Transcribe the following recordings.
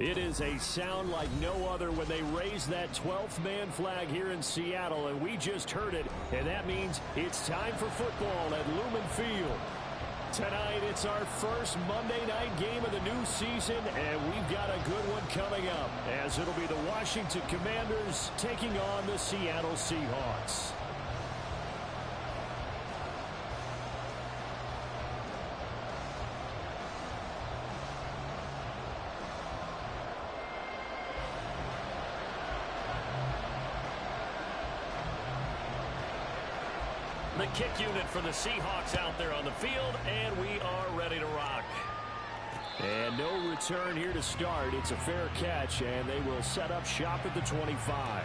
It is a sound like no other when they raise that 12th man flag here in Seattle, and we just heard it, and that means it's time for football at Lumen Field. Tonight, it's our first Monday night game of the new season, and we've got a good one coming up, as it'll be the Washington Commanders taking on the Seattle Seahawks. The kick unit for the Seahawks out there on the field, and we are ready to rock. And no return here to start. It's a fair catch, and they will set up shop at the 25.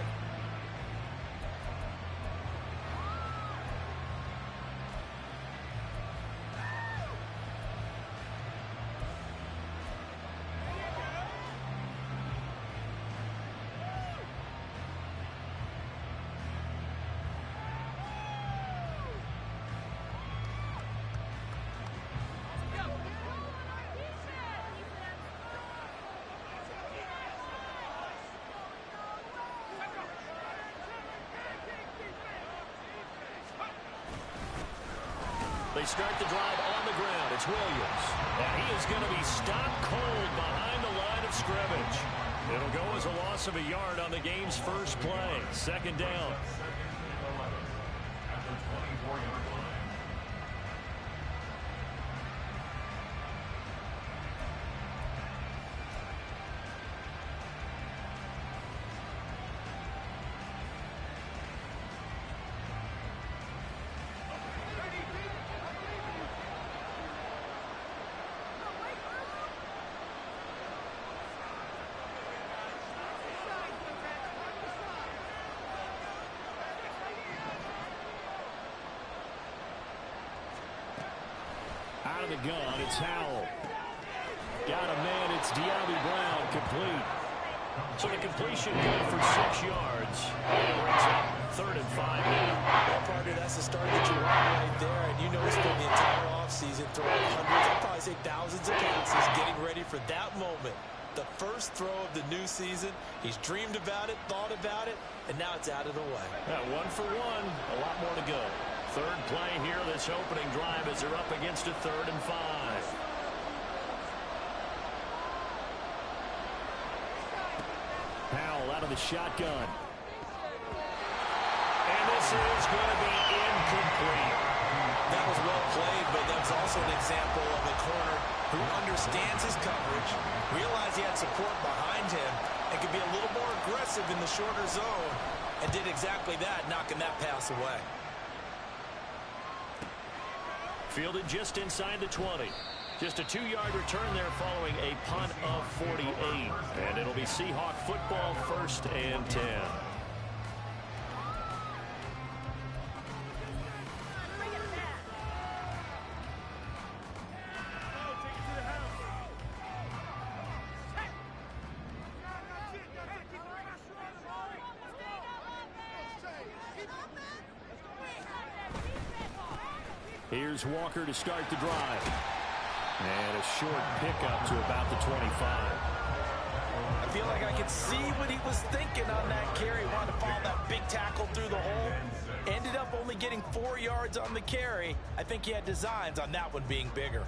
They start the drive on the ground. It's Williams. And he is going to be stopped cold behind the line of scrimmage. It'll go as a loss of a yard on the game's first play. Second down. Out of the gun, it's Howell. Got a man, it's De'Ami Brown, complete. So the completion good for 6 yards. And we're at 3rd and 5 now. Well, partner, that's the start that you want right there. And you know it's been the entire offseason throwing hundreds, I'd probably say thousands of passes, getting ready for that moment. The first throw of the new season. He's dreamed about it, thought about it, and now it's out of the way. 1 for 1, a lot more to go. Third play here, this opening drive, as they're up against a 3rd and 5. Howell out of the shotgun. And this is going to be incomplete. That was well played, but that's also an example of a corner who understands his coverage, realized he had support behind him, and could be a little more aggressive in the shorter zone, and did exactly that, knocking that pass away. Fielded just inside the 20. Just a 2-yard return there following a punt of 48. And it'll be Seahawk football, 1st and 10. Here's Walker to start the drive. And a short pickup to about the 25. I feel like I could see what he was thinking on that carry. He wanted to follow that big tackle through the hole. Ended up only getting 4 yards on the carry. I think he had designs on that one being bigger.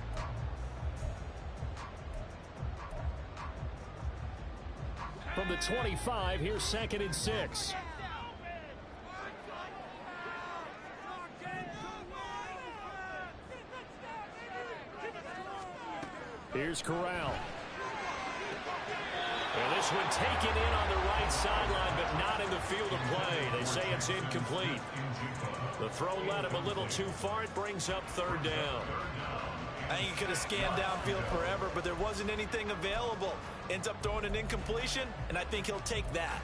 From the 25, here's 2nd and 6. Here's Corral. And this one taken in on the right sideline, but not in the field of play. They say it's incomplete. The throw led him a little too far. It brings up 3rd down. I think he could have scanned downfield forever, but there wasn't anything available. Ends up throwing an incompletion, and I think he'll take that.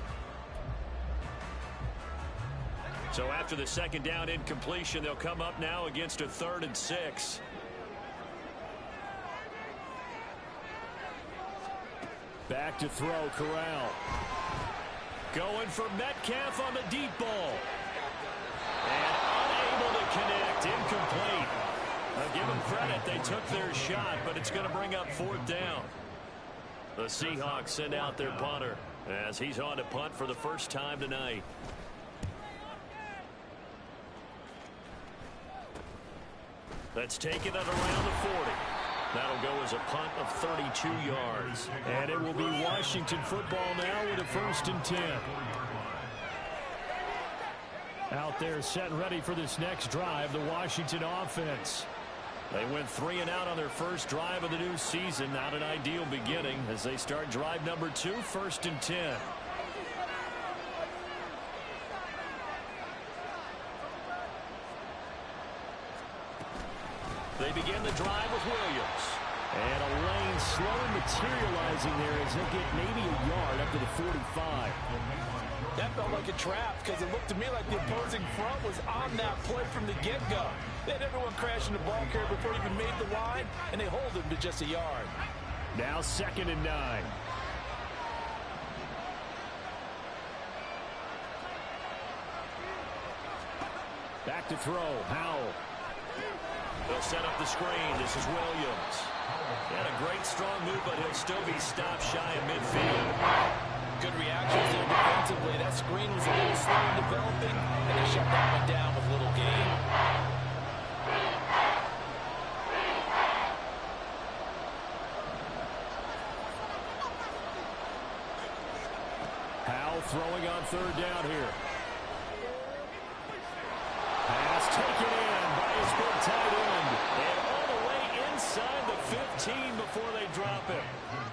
So after the 2nd down incompletion, they'll come up now against a 3rd and 6. Back to throw, Corral. Going for Metcalf on the deep ball. And unable to connect, incomplete. Now give them credit, they took their shot, but it's going to bring up 4th down. The Seahawks send out their punter as he's on to punt for the first time tonight. That's taken at around the 40. That'll go as a punt of 32 yards. And it will be Washington football now with a 1st and 10. Out there set and ready for this next drive, the Washington offense. They went 3 and out on their first drive of the new season. Not an ideal beginning as they start drive number 2, 1st and 10. They begin the drive with Williams. And a lane slowly materializing there as they get maybe a yard up to the 45. That felt like a trap because it looked to me like the opposing front was on that play from the get-go. They had everyone crashing the ball carrier before he even made the line, and they hold him to just a yard. Now 2nd and 9. Back to throw. Howell. They'll set up the screen. This is Williams. He had a great strong move, but he'll still be stopped shy of midfield. Good reactions there defensively. That screen was a little slow in developing, and they shut that one down with little gain. Howell throwing on 3rd down here. Pass taken in by his big tight end. And all the way inside the 15 before they drop him.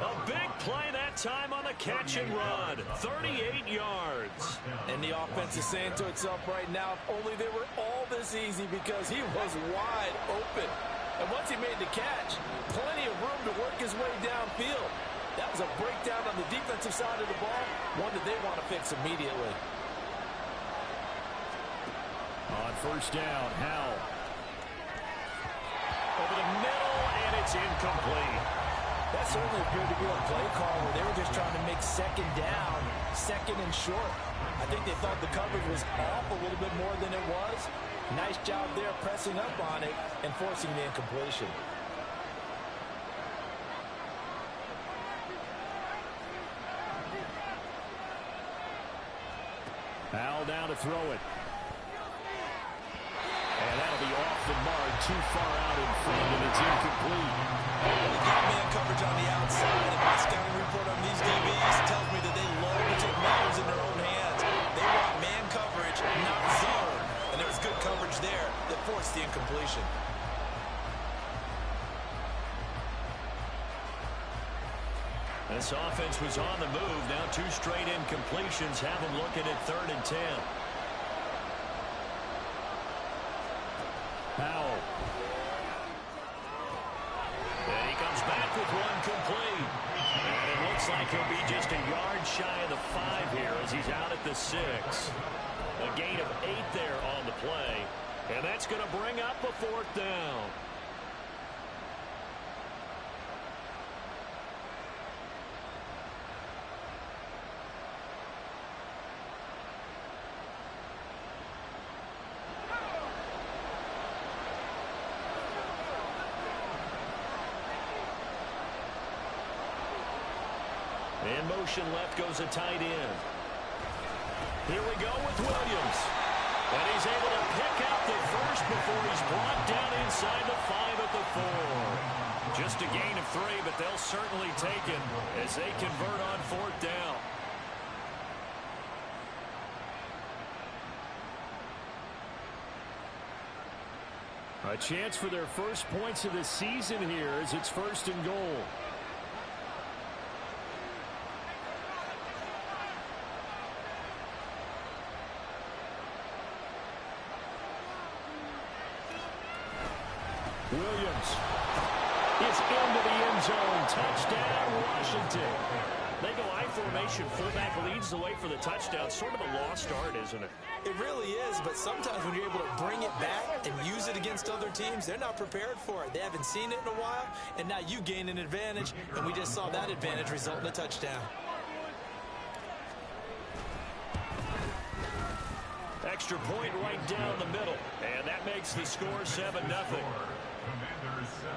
A big play that time on the catch and run. 38 yards. And the offense is saying to itself right now, if only they were all this easy because he was wide open. And once he made the catch, plenty of room to work his way downfield. That was a breakdown on the defensive side of the ball, one that they want to fix immediately. On 1st down, Howell. Over the middle, and it's incomplete. That certainly appeared to be a play call where they were just trying to make 2nd down, 2nd and short. I think they thought the coverage was off a little bit more than it was. Nice job there pressing up on it and forcing the incompletion. Howell down to throw it. And that'll be off the mark, too far out in front, and it's incomplete. Well, they got man coverage on the outside, and my scouting report on these DBs tells me that they love to take matters in their own hands. They want man coverage, not zone. And there was good coverage there that forced the incompletion. This offense was on the move. Now 2 straight incompletions have them looking at 3rd and 10. Howell. And he comes back with one complete. And it looks like he'll be just a yard shy of the 5 here as he's out at the 6. A gain of 8 there on the play. And that's going to bring up a 4th down. In motion left goes a tight end. Here we go with Williams. And he's able to pick out the first before he's brought down inside the 5 at the 4. Just a gain of 3, but they'll certainly take it as they convert on 4th down. A chance for their first points of the season here as it's 1st and goal. Williams is into the end zone. Touchdown, Washington. They go I formation. Fullback leads the way for the touchdown. Sort of a lost art, isn't it? It really is, but sometimes when you're able to bring it back and use it against other teams, they're not prepared for it. They haven't seen it in a while, and now you gain an advantage, and we just saw that advantage result in a touchdown. Extra point right down the middle, and that makes the score 7-0. Commanders 7,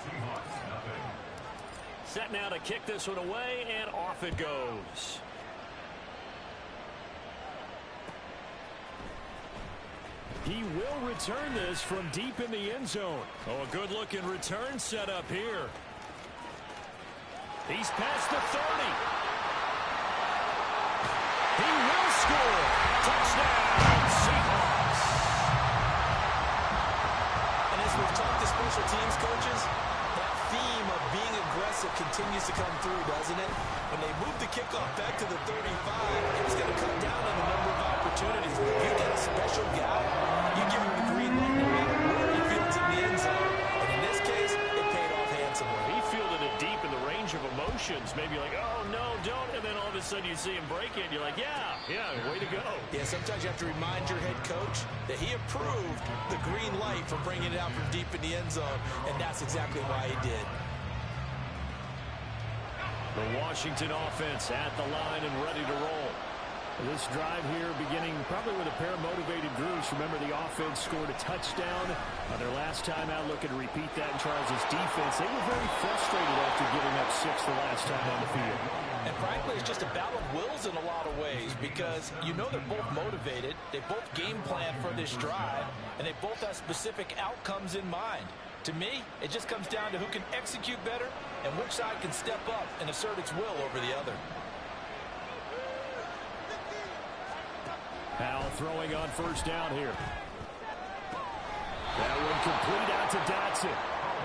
Seahawks 0. set now to kick this one away, and off it goes. He will return this from deep in the end zone. Oh, a good-looking return set up here. He's past the 30. He will score. Touchdown, Seahawks. And as we've talked to special teams coaches, that theme of being aggressive continues to come through, doesn't it? When they move the kickoff back to the 35, it's going to cut down on the number of opportunities. If you get a special guy, you give him the green light no matter where he fields in the end zone. And in this case, it paid off handsomely. He fielded it deep in the range of emotions. Maybe like, oh, no, don't. And then all of a sudden you see him break it. And you're like, yeah, way to go. Yeah, sometimes you have to remind your head coach that he approved the green light for bringing it out from deep in the end zone. And that's exactly why he did. The Washington offense at the line and ready to roll. This drive here beginning probably with a pair of motivated groups. Remember, the offense scored a touchdown on their last time out, looking to repeat that in Charles' defense. They were very frustrated after giving up 6 the last time on the field. And frankly, it's just a battle of wills in a lot of ways because you know they're both motivated. They both game plan for this drive, and they both have specific outcomes in mind. To me, it just comes down to who can execute better and which side can step up and assert its will over the other. Powell throwing on first down here. That one complete out to Dotson.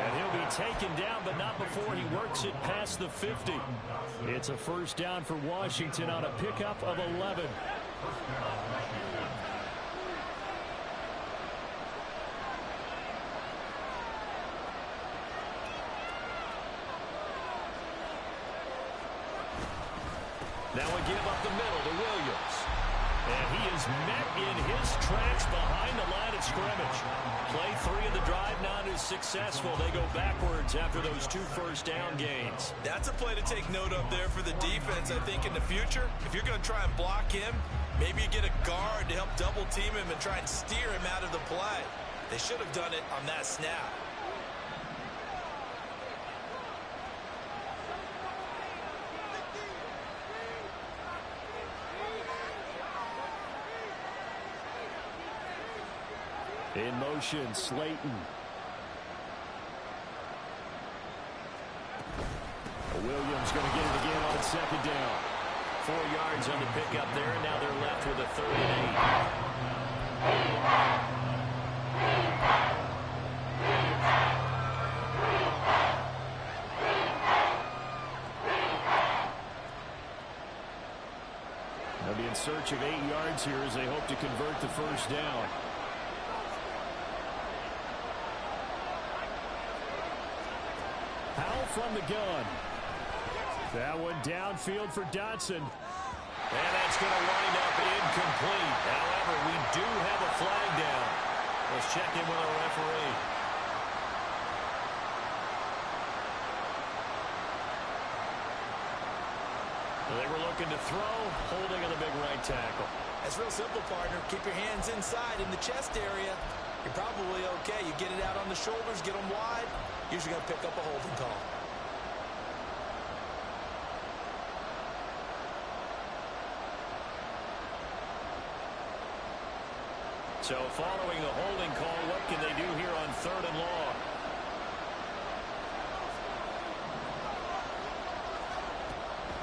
And he'll be taken down, but not before he works it past the 50. It's a first down for Washington on a pickup of 11. Now we give up the middle to Williams. And he is met in his tracks behind the line of scrimmage. Play 3 of the drive not as successful. They go backwards after those 2 first down gains. That's a play to take note of there for the defense. I think in the future, if you're going to try and block him, maybe you get a guard to help double team him and try and steer him out of the play. They should have done it on that snap. In motion, Slayton. Williams going to get it again on second down. 4 yards on the pickup there, and now they're left with a 3rd and 8. They'll be in search of 8 yards here as they hope to convert the first down. Powell from the gun. That one downfield for Dotson. And that's going to wind up incomplete. However, we do have a flag down. Let's check in with our referee. They were looking to throw, holding on the big right tackle. That's real simple, partner. Keep your hands inside in the chest area. You're probably okay. You get it out on the shoulders, get them wide. Usually going to pick up a holding call. So following the holding call, what can they do here on 3rd and long?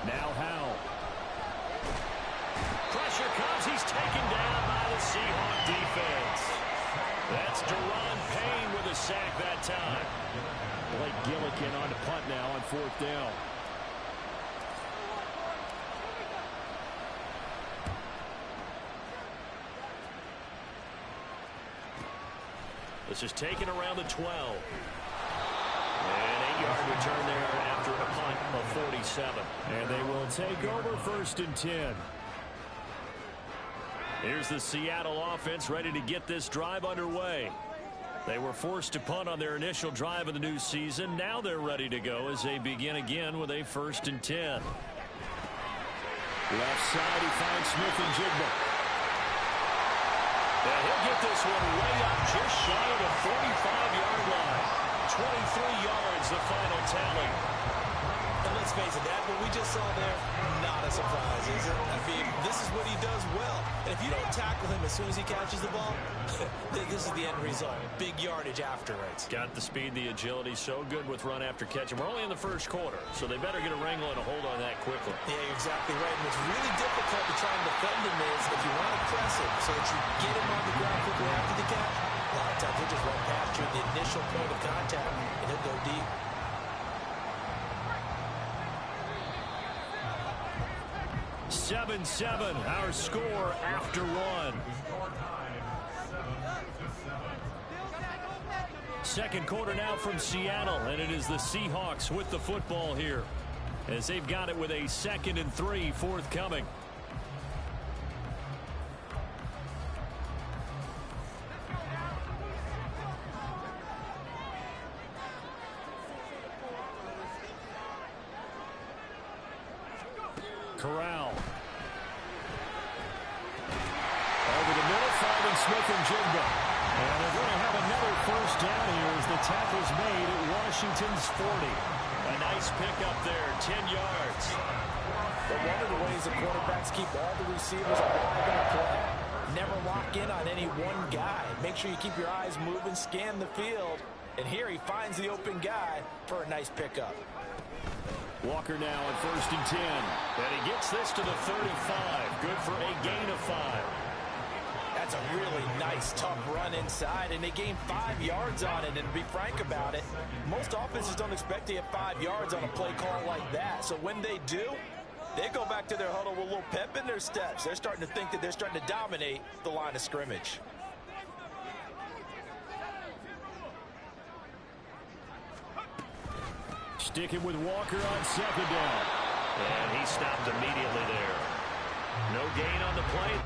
Now Howell. Pressure comes. He's taken down by the Seahawk defense. That's Deron Payne with a sack that time. Blake Gillikin on to punt now on 4th down. This is taken around the 12. And 8-yard return there after a punt of 47. And they will take over 1st and 10. Here's the Seattle offense ready to get this drive underway. They were forced to punt on their initial drive of the new season. Now they're ready to go as they begin again with a 1st and 10. Left side, he finds Smith-Njigba. And he'll get this one way up just shy of the 45-yard line. 23 yards, the final tally. And let's face it, that what we just saw there, not a surprise, is it? I mean, this is what he does well. And if you don't tackle him as soon as he catches the ball, this is the end result. Big yardage after it. Got the speed, the agility, so good with run after catch. And we're only in the first quarter, so they better get a wrangle and a hold on that quickly. Yeah, you're exactly right. And what's really difficult to try and defend him is if you want to press him so that you get him on the ground quickly after the catch, a lot of times he'll just run past you at the initial point of contact, and he'll go deep. Seven, our score after one. Second quarter now from Seattle, and it is the Seahawks with the football here as they've got it with a 2nd and 3 forthcoming. Corral. Over the middle, finding Smith and Jigba. And they're going to have another first down here as the tackle's made at Washington's 40. A nice pickup there, 10 yards. But one of the ways the quarterbacks keep all the receivers alive in a play, never lock in on any one guy. Make sure you keep your eyes moving, scan the field. And here he finds the open guy for a nice pickup. Walker now on 1st and 10. And he gets this to the 35. Good for a gain of 5. That's a really nice, tough run inside, and they gained 5 yards on it. And to be frank about it, most offenses don't expect to get 5 yards on a play call like that. So when they do, they go back to their huddle with a little pep in their steps. They're starting to think that they're starting to dominate the line of scrimmage. Sticking with Walker on 2nd down. And he stopped immediately there. No gain on the play.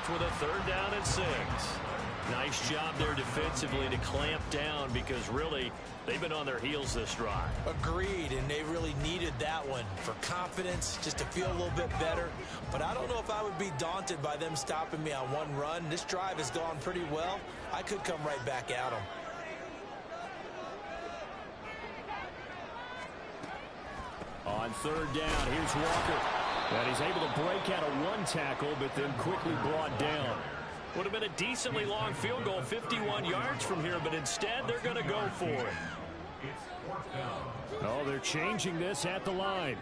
With a 3rd down and 6. Nice job there defensively to clamp down because really they've been on their heels this drive. Agreed, and they really needed that one for confidence, just to feel a little bit better. But I don't know if I would be daunted by them stopping me on one run. This drive has gone pretty well. I could come right back at them. On 3rd down, here's Walker. And he's able to break out of one tackle, but then quickly brought down. Would have been a decently long field goal, 51 yards from here, but instead they're going to go for it. Oh, they're changing this at the line.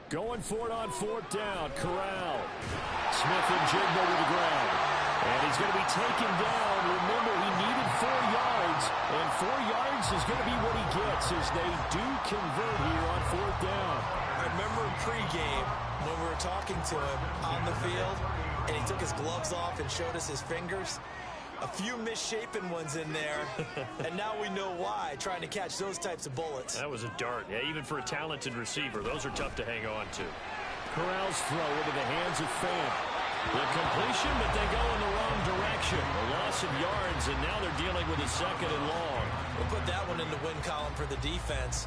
Going for it on 4th down. Corral. Smith and Jigba to the ground. And he's going to be taken down. Remember, he needed 4 yards. And 4 yards is going to be what he gets as they do convert here on 4th down. I remember in pregame when we were talking to him on the field, and he took his gloves off and showed us his fingers. A few misshapen ones in there, and now we know why, trying to catch those types of bullets. That was a dart. Yeah, even for a talented receiver, those are tough to hang on to. Corral's throw into the hands of Fant. The completion, but they go in the wrong direction. A loss of yards, and now they're dealing with a 2nd and long. We'll put that one in the win column for the defense.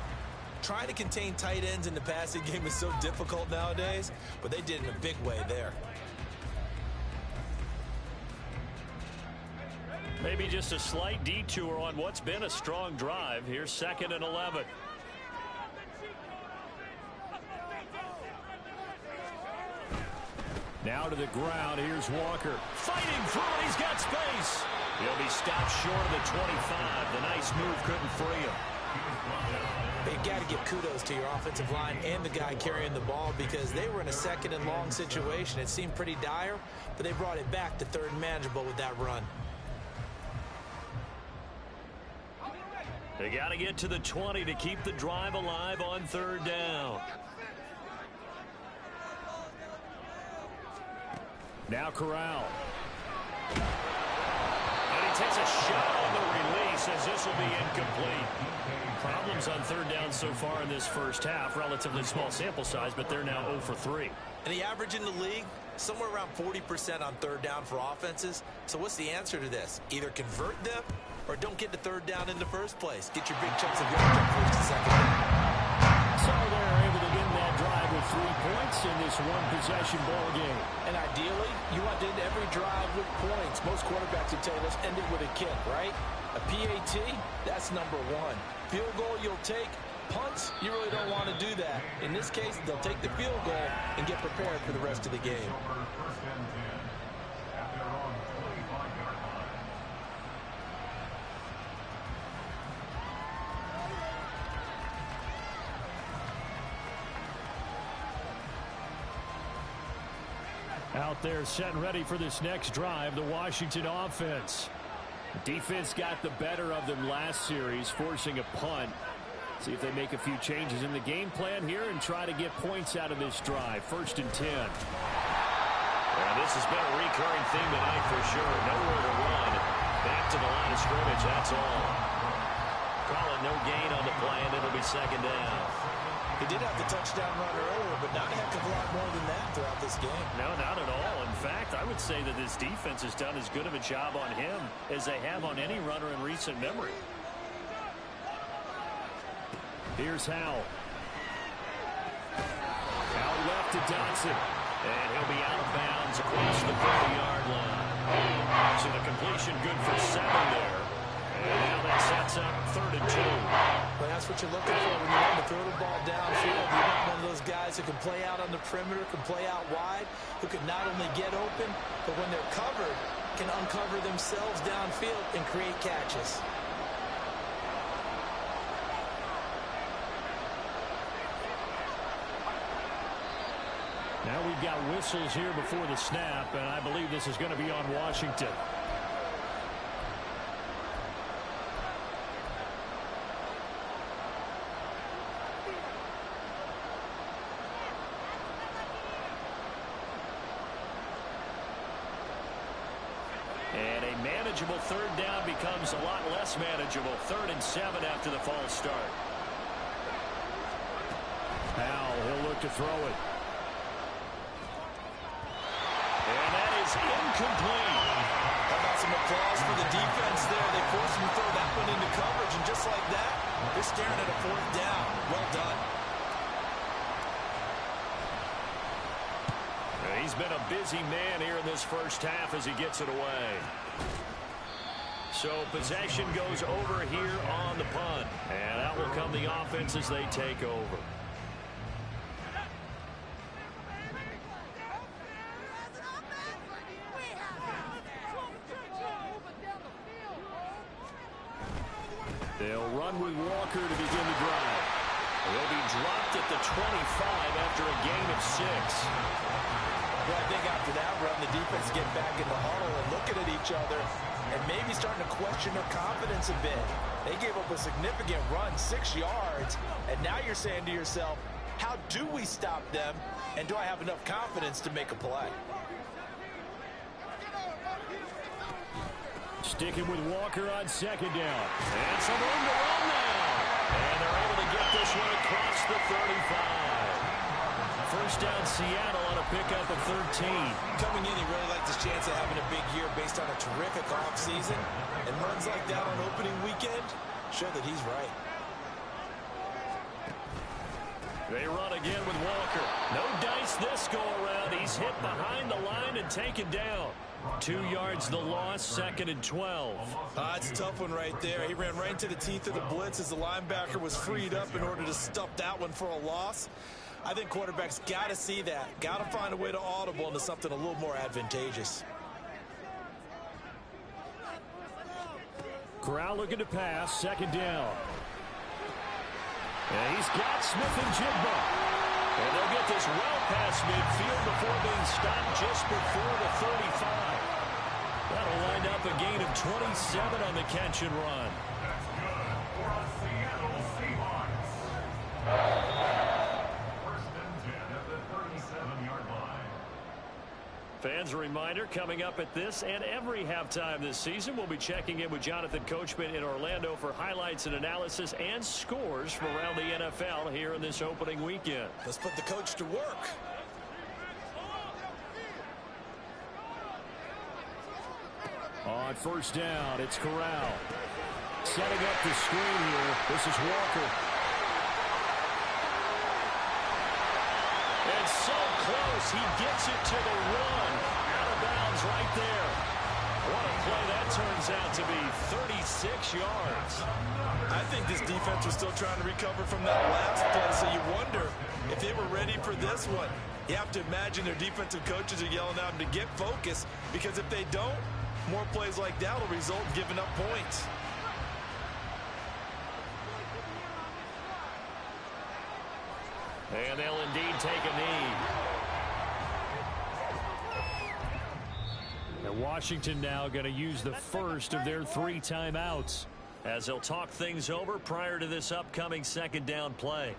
Trying to contain tight ends in the passing game is so difficult nowadays, but they did it in a big way there. Maybe just a slight detour on what's been a strong drive. Here's 2nd and 11. Now to the ground. Here's Walker. Fighting through it. He's got space. He'll be stopped short of the 25. The nice move couldn't free him. They've got to give kudos to your offensive line and the guy carrying the ball because they were in a second and long situation. It seemed pretty dire, but they brought it back to third and manageable with that run. They got to get to the 20 to keep the drive alive on third down. Now Corral. And he takes a shot on the release as this will be incomplete. Problems on third down so far in this first half. Relatively small sample size, but they're now 0 for 3. And the average in the league, somewhere around 40% on third down for offenses. So what's the answer to this? Either convert them or don't get to third down in the first place. Get your big chunks of yardage on first and second down. So they're able to end that drive with 3 points in this one-possession ball game. And ideally, you want to end every drive with points. Most quarterbacks would tell you, let's end it with a kick, right? A PAT, that's number 1. Field goal you'll take. Punts, you really don't want to do that. In this case, they'll take the field goal and get prepared for the rest of the game. Out there set and ready for this next drive, the Washington offense. Defense got the better of them last series, forcing a punt. See if they make a few changes in the game plan here and try to get points out of this drive. 1st and 10. This has been a recurring theme tonight for sure. Nowhere to run. Back to the line of scrimmage, that's all. Call it no gain on the play, and it'll be 2nd down. He did have the touchdown run earlier, but not a heck of a lot more than that throughout this game. No, not at all. In fact, I would say that this defense has done as good of a job on him as they have on any runner in recent memory. Here's Howell. Out left to Dotson. And he'll be out of bounds across the 50-yard line. So the completion good for 7 there. And now that sets up 3rd and 2. Well, that's what you're looking for when you want to throw the ball downfield. You want one of those guys who can play out on the perimeter, can play out wide, who can not only get open, but when they're covered, can uncover themselves downfield and create catches. Now we've got whistles here before the snap, and I believe this is going to be on Washington. And a manageable 3rd down becomes a lot less manageable. 3rd and 7 after the false start. Howell, he'll look to throw it. And that is incomplete. How about some applause for the defense there? They forced him to throw that one into coverage, and just like that, they're staring at a 4th down. Well done. He's been a busy man here in this first half as he gets it away. So possession goes over here on the punt. And out will come the offense as they take over. They'll run with Walker to begin the drive. They'll be dropped at the 25 after a gain of 6. Well, I think after that run, the defense get back in the huddle and looking at each other and maybe starting to question their confidence a bit. They gave up a significant run, 6 yards, and now you're saying to yourself, how do we stop them, and do I have enough confidence to make a play? Sticking with Walker on 2nd down. And some room to run now. And they're able to get this one across the 35. 1st down Seattle on a pickup of 13. Coming in, he really liked his chance of having a big year based on a terrific offseason. And runs like that on opening weekend show that he's right. They run again with Walker. No dice this go around. He's hit behind the line and taken down. 2 yards the loss, 2nd and 12. It's a tough one right there. He ran right into the teeth of the blitz as the linebacker was freed up in order to stuff that one for a loss. I think quarterbacks got to see that. Got to find a way to audible into something a little more advantageous. Corral looking to pass, 2nd down. And he's got Smith-Njigba. And they'll get this well past midfield before being stopped just before the 35. That'll wind up a gain of 27 on the catch and run. That's good for a Seattle Seahawks. First and 10 at the 37-yard line. Fans, a reminder, coming up at this and every halftime this season, we'll be checking in with Jonathan Coachman in Orlando for highlights and analysis and scores from around the NFL here in this opening weekend. Let's put the coach to work. On first down, it's Corral. Setting up the screen here. This is Walker. And so close, he gets it to the run. Out of bounds right there. What a play that turns out to be. 36 yards. I think this defense was still trying to recover from that last play, so you wonder if they were ready for this one. You have to imagine their defensive coaches are yelling at them to get focused, because if they don't, more plays like that will result in giving up points. And they'll indeed take a knee. And Washington now going to use the first of their 3 timeouts as they'll talk things over prior to this upcoming second down play.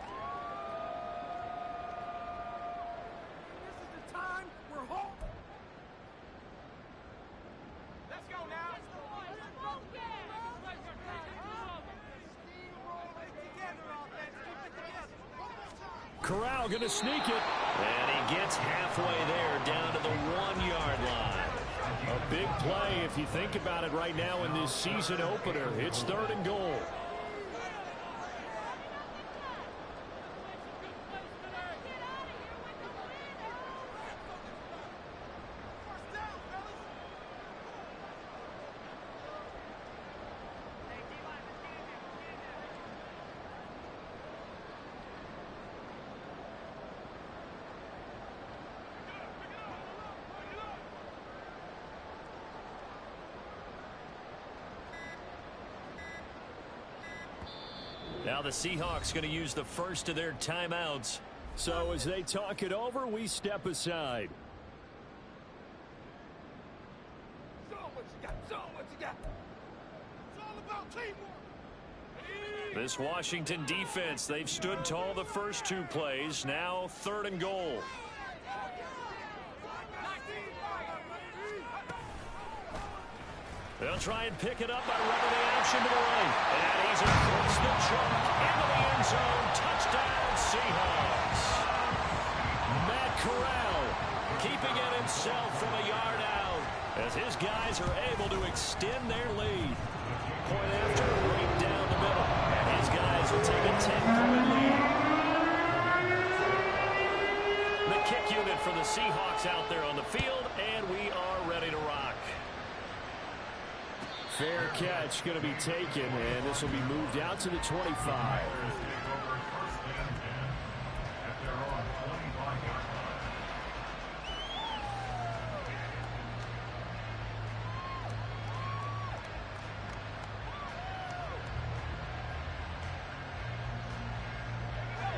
Corral going to sneak it. And he gets halfway there down to the 1-yard line. A big play if you think about it right now in this season opener. It's 3rd and goal. Now the Seahawks going to use the first of their timeouts. So as they talk it over, we step aside. This Washington defense, they've stood tall the first 2 plays. Now 3rd and goal. They'll try and pick it up by running the option to the right. And he's across the chalk into the end zone. Touchdown, Seahawks. Matt Corral keeping it himself from a yard out as his guys are able to extend their lead. Point after, right down the middle. And his guys will take a 10-point lead. The kick unit for the Seahawks out there on the field, and we are ready to rock. Fair catch going to be taken, and this will be moved out to the 25.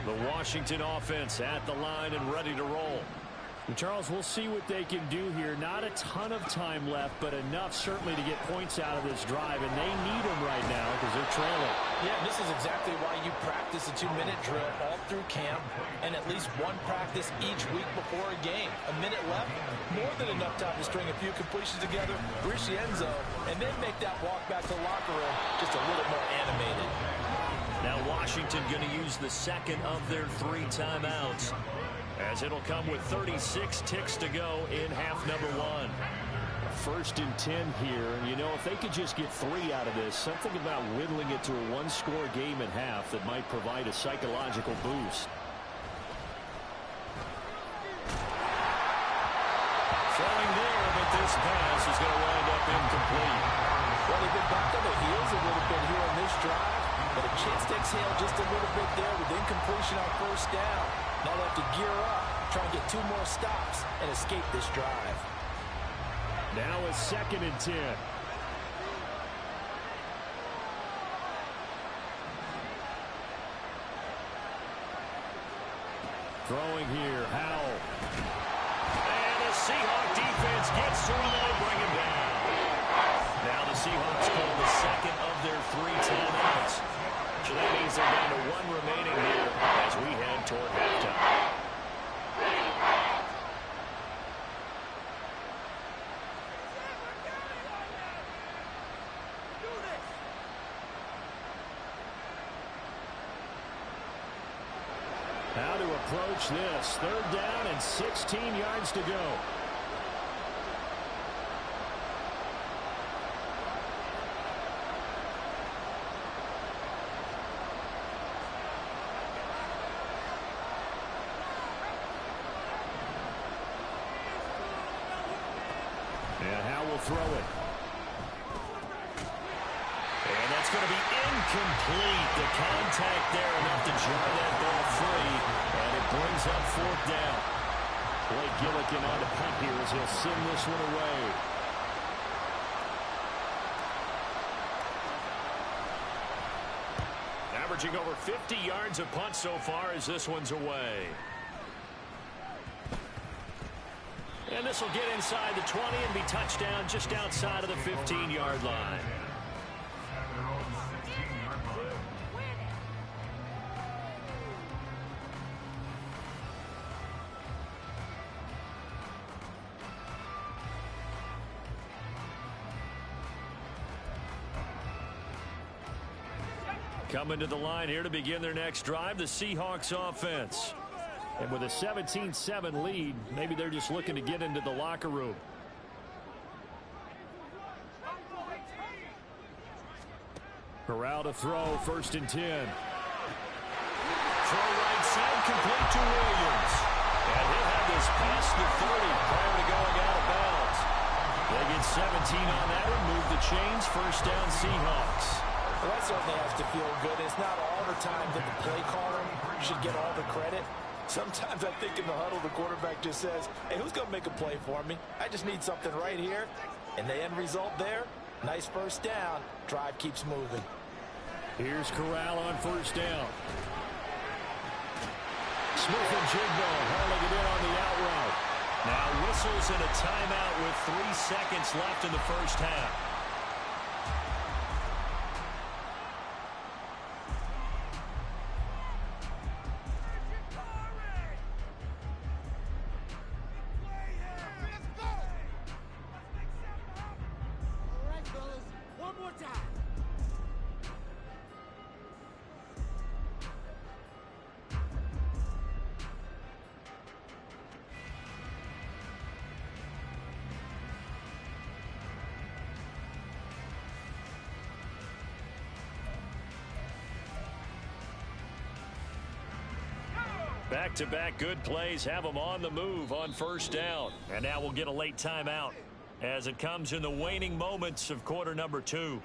The Washington offense at the line and ready to roll. And Charles, we'll see what they can do here. Not a ton of time left, but enough certainly to get points out of this drive, and they need them right now because they're trailing. Yeah, this is exactly why you practice a 2-minute drill all through camp and at least one practice each week before a game. A minute left, more than enough time to string a few completions together, reach the end zone, and then make that walk back to the locker room just a little more animated. Now Washington going to use the second of their 3 timeouts, as it'll come with 36 ticks to go in half number 1. 1st and 10 here. And, you know, if they could just get 3 out of this, something about whittling it to a 1-score game at half that might provide a psychological boost. Throwing there, but this pass is going to wind up incomplete. Well, they've been back on their heels a little bit here in this drive, but a chance to exhale just a little bit there with incompletion on 1st down. Now they have to gear up, try and get 2 more stops, and escape this drive. Now a 2nd and 10. Throwing here, Howell. And the Seahawk defense gets to him and they bring him down. Now the Seahawks call the second of their 3 timeouts. So that means they're down to 1 remaining here as we head toward halftime. How to approach this. 3rd down and 16 yards to go. And Howell will throw it. And that's going to be incomplete. The contact there enough to jar that ball free. And it brings up 4th down. Blake Gillikin on the punt here as he'll send this one away. Averaging over 50 yards a punt so far as this one's away. And this will get inside the 20 and be touchdown just outside of the 15-yard line. Coming to the line here to begin their next drive, the Seahawks offense. And with a 17-7 lead, maybe they're just looking to get into the locker room. Corral to throw, 1st and 10. Throw right side, complete to Williams. And he'll have this past the 30 prior to going out of bounds. They get 17 on that one, move the chains, 1st down Seahawks. Well, that certainly has to feel good. It's not all the time that the play caller should get all the credit. Sometimes I think in the huddle, the quarterback just says, hey, who's going to make a play for me? I just need something right here. And the end result there, nice 1st down. Drive keeps moving. Here's Corral on 1st down. Smith and Jigbo hauling it in on the out route. Now whistles and a timeout with 3 seconds left in the 1st half. Back-to-back good plays have them on the move on 1st down. And now we'll get a late timeout as it comes in the waning moments of quarter number 2.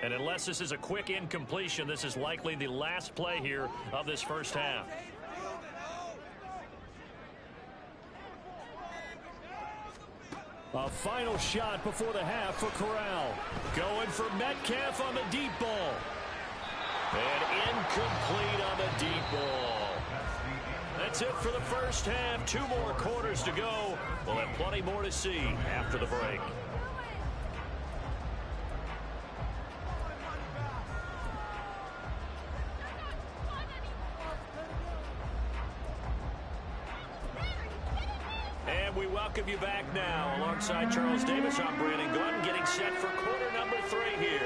And unless this is a quick incompletion, this is likely the last play here of this 1st half. A final shot before the half for Corral. Going for Metcalf on the deep ball. And incomplete on the deep ball. That's it for the 1st half. 2 more quarters to go. We'll have plenty more to see after the break. We welcome you back now. Alongside Charles Davis, I'm Brandon Gordon, getting set for quarter number 3 here.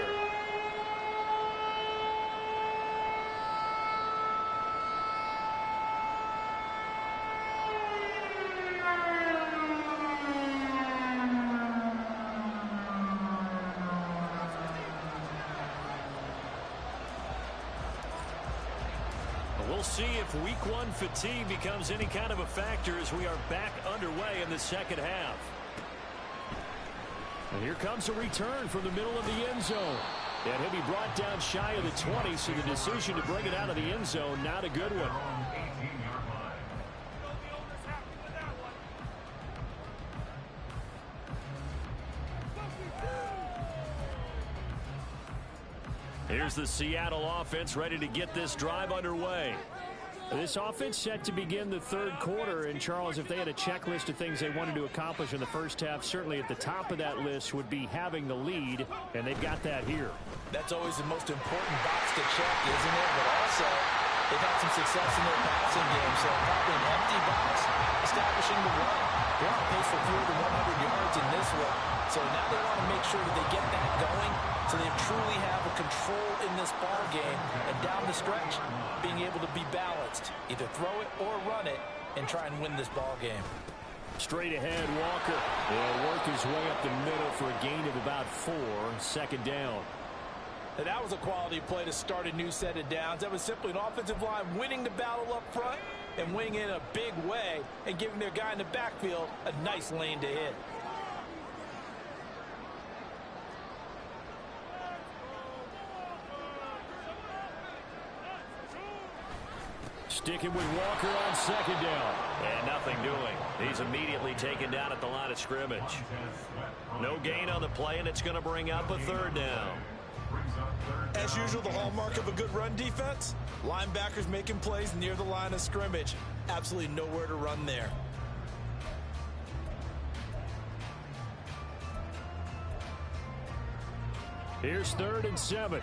we'll see if week one fatigue becomes any kind of a factor as we are back underway in the second half. And here comes a return from the middle of the end zone. And he'll be brought down shy of the 20, so the decision to bring it out of the end zone, not a good one. Here's the Seattle offense ready to get this drive underway. This offense set to begin the third quarter. And, Charles, if they had a checklist of things they wanted to accomplish in the first half, certainly at the top of that list would be having the lead, and they've got that here. That's always the most important box to check, isn't it? But also, they've had some success in their passing game, so probably an empty box, establishing the run. They're on pace for fewer than 100 yards in this one. So now they want to make sure that they get that going so they truly have a control in this ball game. And down the stretch, being able to be balanced. Either throw it or run it and try and win this ball game. Straight ahead, Walker. He'll work his way up the middle for a gain of about 4, second down. And that was a quality play to start a new set of downs. That was simply an offensive line winning the battle up front and winning it in a big way and giving their guy in the backfield a nice lane to hit. Sticking with Walker on second down. And nothing doing. He's immediately taken down at the line of scrimmage. No gain on the play, and it's going to bring up a third down. As usual, the hallmark of a good run defense, linebackers making plays near the line of scrimmage. Absolutely nowhere to run there. Here's 3rd and 7.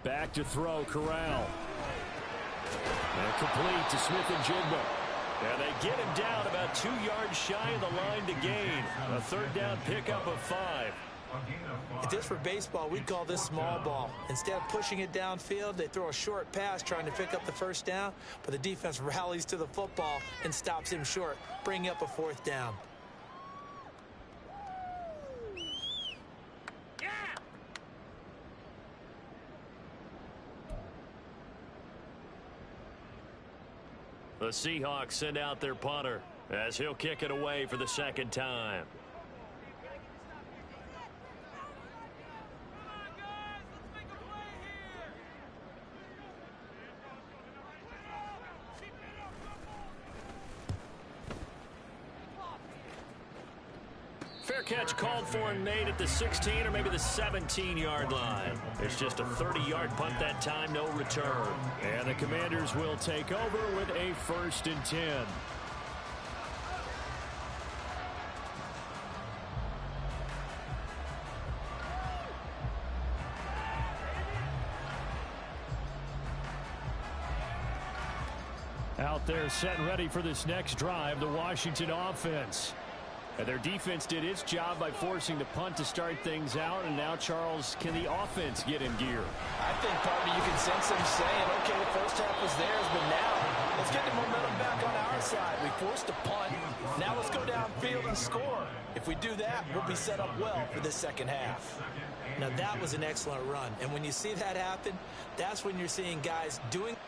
Back to throw, Corral. And complete to Smith and Jigba. And they get him down about 2 yards shy of the line to gain. A third down pickup of 5. If this were baseball, we'd call this small ball. Instead of pushing it downfield, they throw a short pass trying to pick up the first down, but the defense rallies to the football and stops him short, bringing up a 4th down. The Seahawks send out their punter as he'll kick it away for the second time. Fair catch called for and made at the 16 or maybe the 17-yard line. It's just a 30-yard punt that time, no return. And the Commanders will take over with a 1st and 10. Out there set and ready for this next drive, the Washington offense. And their defense did its job by forcing the punt to start things out. And now, Charles, can the offense get in gear? I think probably you can sense them saying, okay, the first half was theirs, but now let's get the momentum back on our side. We forced a punt. Now let's go downfield and score. If we do that, we'll be set up well for the second half. Now, that was an excellent run. And when you see that happen, that's when you're seeing guys doing –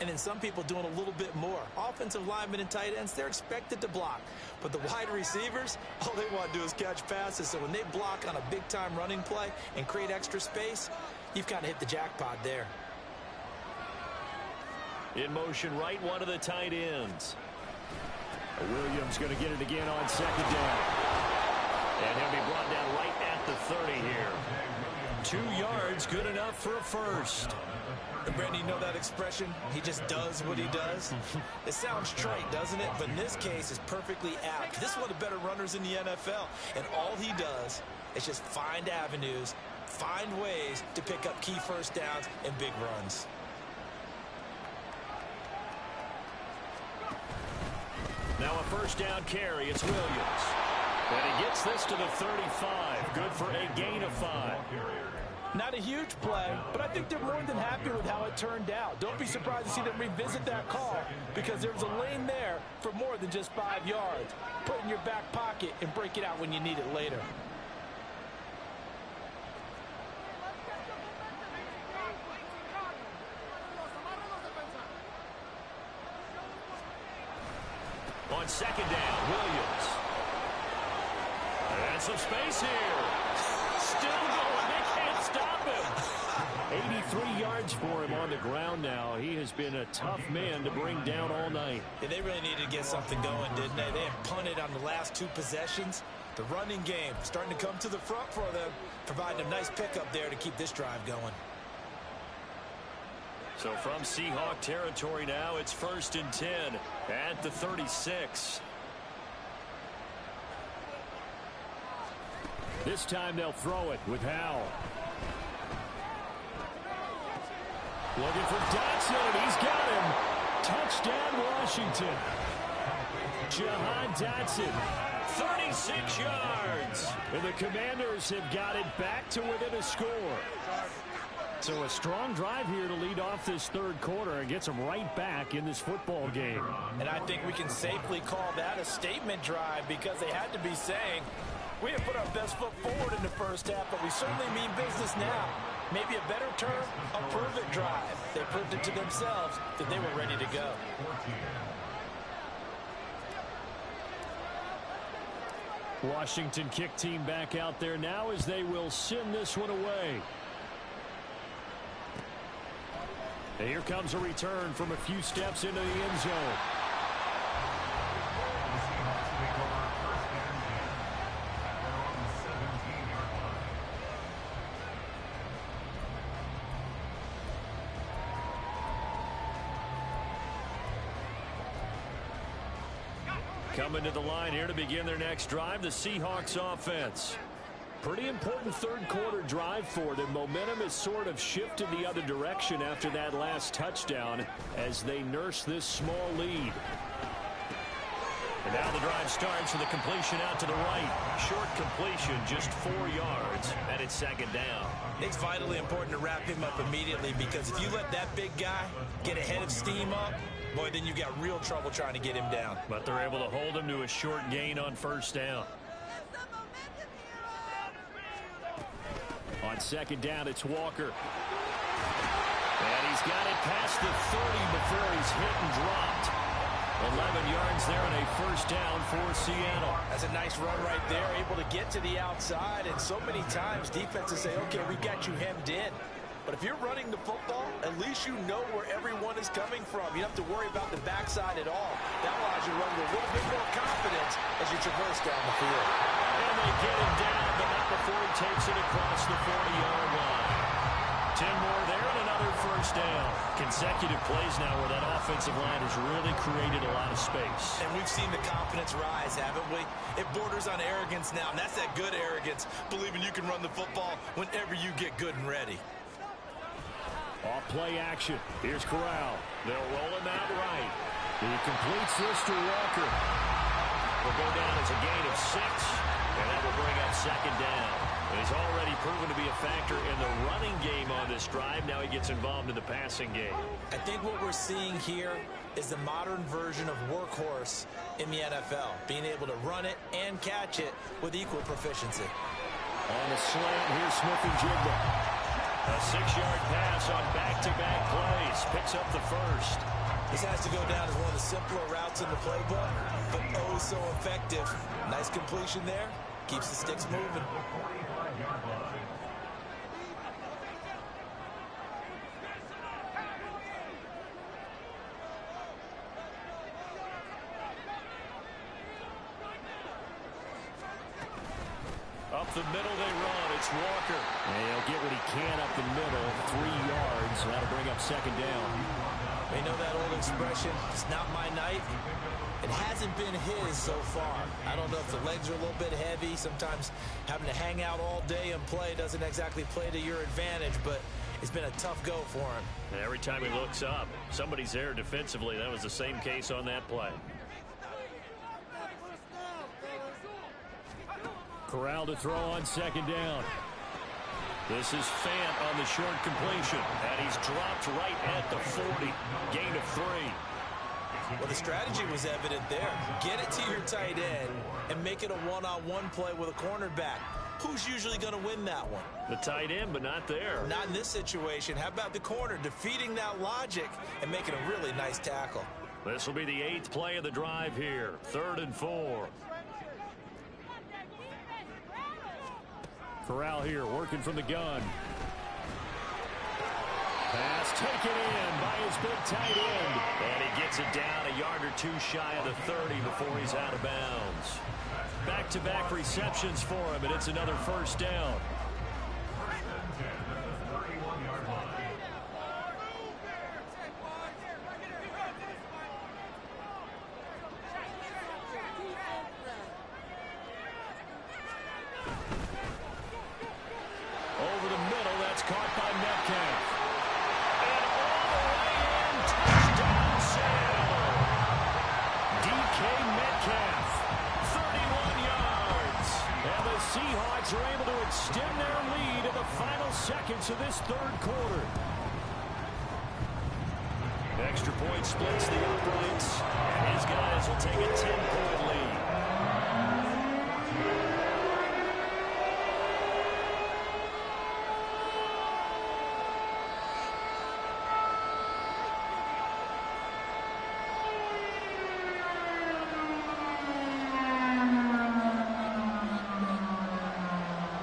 and then some people doing a little bit more. Offensive linemen and tight ends, they're expected to block. But the wide receivers, all they want to do is catch passes. So when they block on a big-time running play and create extra space, you've kind of hit the jackpot there. In motion right, one of the tight ends. Williams going to get it again on second down. And he'll be brought down right at the 30 here. 2 yards, good enough for a first. And Brandon, you know that expression? He just does what he does. It sounds trite, doesn't it? But in this case, it's perfectly apt. This is one of the better runners in the NFL. And all he does is just find avenues, find ways to pick up key first downs and big runs. Now a first down carry. It's Williams. And he gets this to the 35. Good for a gain of 5. Not a huge play, but I think they're more than happy with how it turned out. Don't be surprised to see them revisit that call because there's a lane there for more than just 5 yards. Put it in your back pocket and break it out when you need it later. On second down, Williams. And some space here. Still going. They can't stop him. 83 yards for him on the ground now. He has been a tough man to bring down all night. Yeah, they really needed to get something going, didn't they? They had punted on the last 2 possessions. The running game starting to come to the front for them, providing a nice pickup there to keep this drive going. So from Seahawk territory now, it's 1st and 10 at the 36. This time they'll throw it with Howell. Looking for Dotson. He's got him. Touchdown, Washington. Jahan Dotson, 36 yards. And the Commanders have got it back to within a score. So a strong drive here to lead off this 3rd quarter and gets them right back in this football game. And I think we can safely call that a statement drive because they had to be saying, we have put our best foot forward in the first half, but we certainly mean business now. Maybe a better term, a prove-it drive. They proved it to themselves that they were ready to go. Washington kick team back out there now as they will send this one away. And here comes a return from a few steps into the end zone. Coming to the line here to begin their next drive, the Seahawks offense. Pretty important 3rd quarter drive for them. Momentum has sort of shifted the other direction after that last touchdown as they nurse this small lead. And now the drive starts with a completion out to the right. Short completion, just 4 yards, and it's 2nd down. It's vitally important to wrap him up immediately because if you let that big guy get ahead of steam up, boy, then you've got real trouble trying to get him down. But they're able to hold him to a short gain on 1st down. On 2nd down, it's Walker. And he's got it past the 30 before he's hit and dropped. 11 yards there and a 1st down for Seattle. That's a nice run right there, able to get to the outside. And so many times defenses say, okay, we've got you hemmed in. But if you're running the football, at least you know where everyone is coming from. You don't have to worry about the backside at all. That allows you to run with a little bit more confidence as you traverse down the field. And they get him down, but not before he takes it across the 40-yard line. 10 more there and another 1st down. Consecutive plays now where that offensive line has really created a lot of space. And we've seen the confidence rise, haven't we? It borders on arrogance now, and that's that good arrogance, believing you can run the football whenever you get good and ready. Off play action. Here's Corral. They'll roll him out right. He completes this to Walker. Will go down as a gain of 6, and that will bring up 2nd down. And he's already proven to be a factor in the running game on this drive. Now he gets involved in the passing game. I think what we're seeing here is the modern version of workhorse in the NFL, being able to run it and catch it with equal proficiency. On the slant, here's Smith-Njigba. A 6-yard pass on back-to-back plays. Picks up the 1st. This has to go down as one of the simpler routes in the playbook, but oh so effective. Nice completion there. Keeps the sticks moving. Up the middle they run. It's Walker. And he'll get what he can up the middle. 3 yards. That'll bring up 2nd down. You know that old expression, it's not my night. It hasn't been his so far. I don't know if the legs are a little bit heavy. Sometimes having to hang out all day and play doesn't exactly play to your advantage, but it's been a tough go for him. And every time he looks up, somebody's there defensively. That was the same case on that play. Corral to throw on second down. This is Fant on the short completion, and he's dropped right at the 40. Gain of 3. Well, the strategy was evident there. Get it to your tight end and make it a one-on-one play with a cornerback. Who's usually going to win that one? The tight end, but not there. Not in this situation. How about the corner defeating that logic and making a really nice tackle? This will be the 8th play of the drive here. 3rd and 4. Corral here working from the gun. Pass taken in by his big tight end. And he gets it down a yard or 2 shy of the 30 before he's out of bounds. Back-to-back receptions for him, and it's another first down. Over the middle, that's caught by Metcalf. And all the way in, touchdown Seattle. DK Metcalf, 31 yards. And the Seahawks are able to extend their lead in the final seconds of this 3rd quarter. Extra point splits the uprights, and his guys will take a 10-point lead.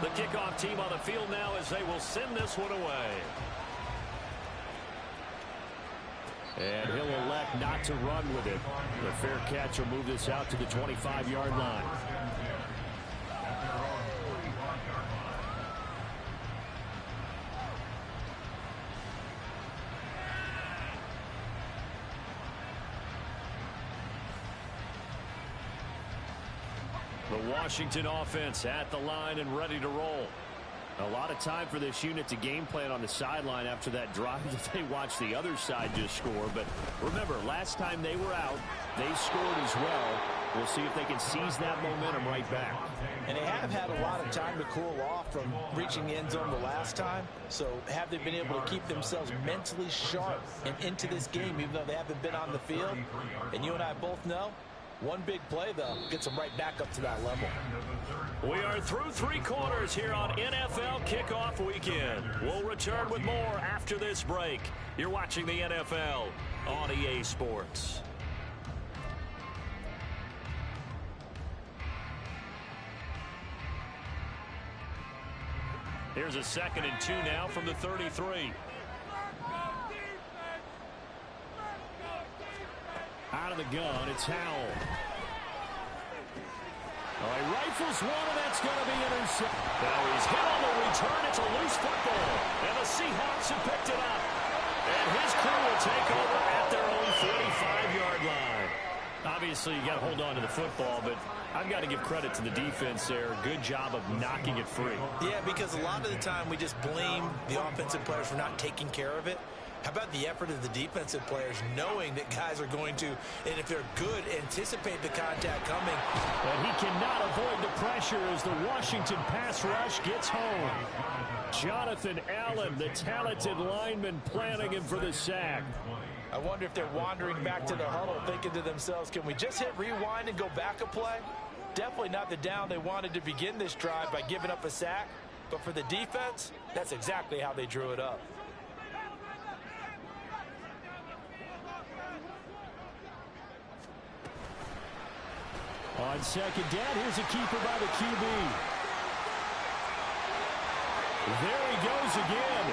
The kickoff team on the field now as they will send this one away. And he'll elect not to run with it. The fair catch will move this out to the 25-yard line. The Washington offense at the line and ready to roll. A lot of time for this unit to game plan on the sideline after that drive that they watched the other side just score. But remember, last time they were out, they scored as well. We'll see if they can seize that momentum right back. And they have had a lot of time to cool off from reaching the end zone the last time. So have they been able to keep themselves mentally sharp and into this game even though they haven't been on the field? And you and I both know, one big play, though, gets them right back up to that level. We are through 3 quarters here on NFL Kickoff Weekend. We'll return with more after this break. You're watching the NFL on EA Sports. Here's a 2nd and 2 now from the 33. Out of the gun, it's Howell. Oh, he rifles one, and that's going to be intercepted. Now he's hit on the return. It's a loose football, and the Seahawks have picked it up. And his crew will take over at their own 45-yard line. Obviously, you got to hold on to the football, but I've got to give credit to the defense there. Good job of knocking it free. Yeah, because a lot of the time we just blame the offensive players for not taking care of it. How about the effort of the defensive players knowing that guys are going to, and if they're good, anticipate the contact coming. But he cannot avoid the pressure as the Washington pass rush gets home. Jonathan Allen, the talented lineman, planning him for the sack. I wonder if they're wandering back to the huddle thinking to themselves, can we just hit rewind and go back a play? Definitely not the down they wanted to begin this drive by giving up a sack. But for the defense, that's exactly how they drew it up. On second down, here's a keeper by the QB. There he goes again.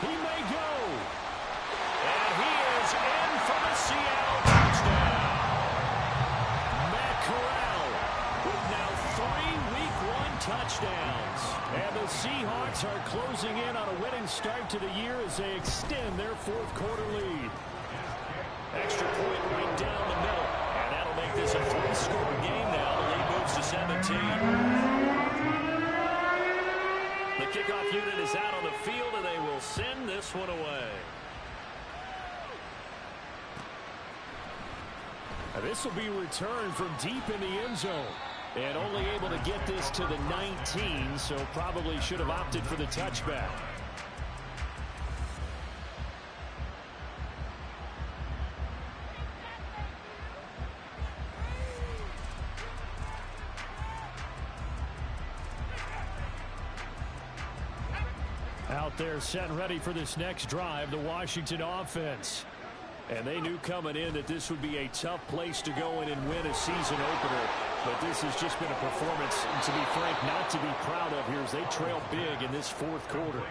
He may go. And he is in for the Seattle touchdown. Matt Corral with now 3 Week 1 touchdowns. And the Seahawks are closing in on a winning start to the year as they extend their 4th quarter lead. Extra point right down the middle. And that'll make this a 3-score game now. The lead moves to 17. The kickoff unit is out on the field, and they will send this one away. This will be returned from deep in the end zone. And only able to get this to the 19, so probably should have opted for the touchback. Out there set and ready for this next drive, the Washington offense. And they knew coming in that this would be a tough place to go in and win a season opener. But this has just been a performance, and to be frank, not to be proud of here as they trail big in this fourth quarter.